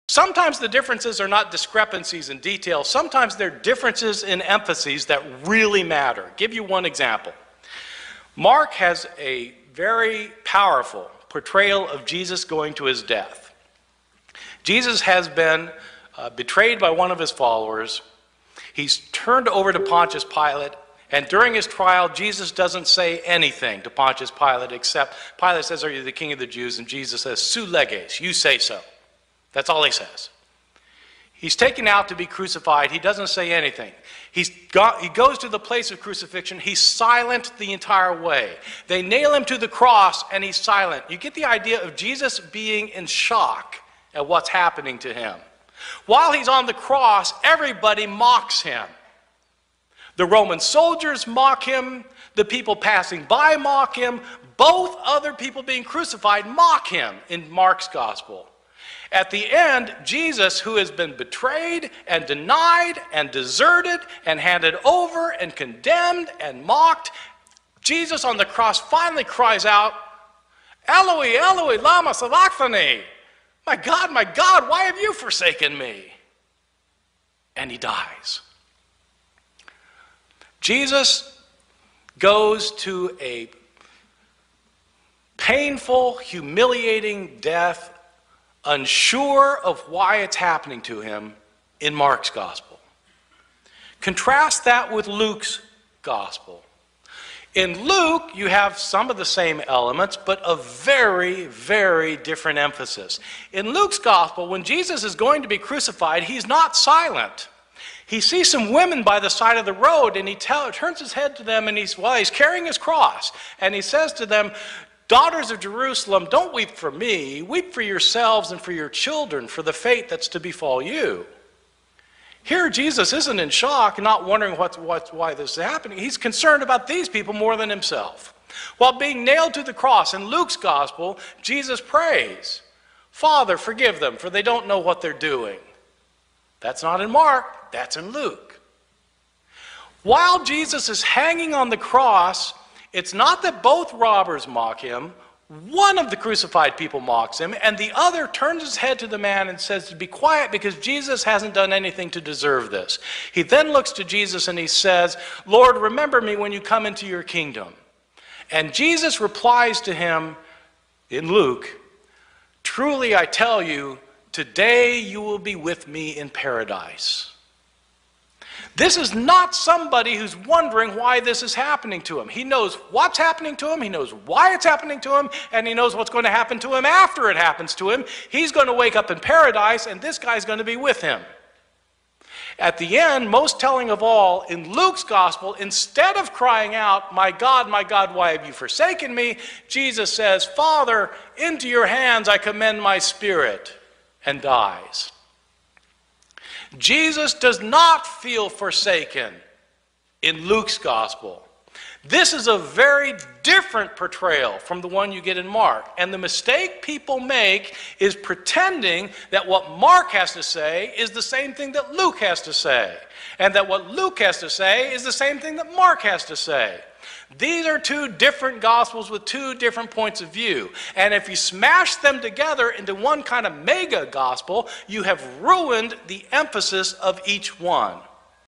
Sometimes the differences are not discrepancies in detail. Sometimes they're differences in emphases that really matter. I'll give you one example. Mark has a very powerful portrayal of Jesus going to his death. Jesus has been betrayed by one of his followers. He's turned over to Pontius Pilate, and during his trial, Jesus doesn't say anything to Pontius Pilate except Pilate says, "Are you the king of the Jews?" And Jesus says, "Su leges," you say so. That's all he says. He's taken out to be crucified. He doesn't say anything. He goes to the place of crucifixion. He's silent the entire way. They nail him to the cross, and he's silent. You get the idea of Jesus being in shock at what's happening to him. While he's on the cross, everybody mocks him. The Roman soldiers mock him. The people passing by mock him. Both other people being crucified mock him in Mark's gospel. At the end, Jesus, who has been betrayed and denied and deserted and handed over and condemned and mocked, Jesus on the cross finally cries out, "Eloi, Eloi, lama sabachthani." My God, why have you forsaken me? And he dies. Jesus goes to a painful, humiliating death, unsure of why it's happening to him in Mark's gospel. Contrast that with Luke's gospel. In Luke, you have some of the same elements, but a very, very different emphasis. In Luke's gospel, when Jesus is going to be crucified, he's not silent. He sees some women by the side of the road, and he turns his head to them, and he's carrying his cross, and he says to them, "Daughters of Jerusalem, don't weep for me. Weep for yourselves and for your children, for the fate that's to befall you." Here, Jesus isn't in shock and not wondering why this is happening. He's concerned about these people more than himself. While being nailed to the cross in Luke's gospel, Jesus prays, "Father, forgive them, for they don't know what they're doing." That's not in Mark, that's in Luke. While Jesus is hanging on the cross, it's not that both robbers mock him. One of the crucified people mocks him, and the other turns his head to the man and says to be quiet because Jesus hasn't done anything to deserve this. He then looks to Jesus and he says, "Lord, remember me when you come into your kingdom." And Jesus replies to him in Luke, "Truly I tell you, today you will be with me in paradise." This is not somebody who's wondering why this is happening to him. He knows what's happening to him, he knows why it's happening to him, and he knows what's going to happen to him after it happens to him. He's going to wake up in paradise, and this guy's going to be with him. At the end, most telling of all, in Luke's gospel, instead of crying out, my God, why have you forsaken me?" Jesus says, "Father, into your hands I commend my spirit," and dies. Jesus does not feel forsaken in Luke's gospel. This is a very different portrayal from the one you get in Mark. And the mistake people make is pretending that what Mark has to say is the same thing that Luke has to say, and that what Luke has to say is the same thing that Mark has to say. These are two different gospels with two different points of view. And if you smash them together into one kind of mega gospel, you have ruined the emphasis of each one.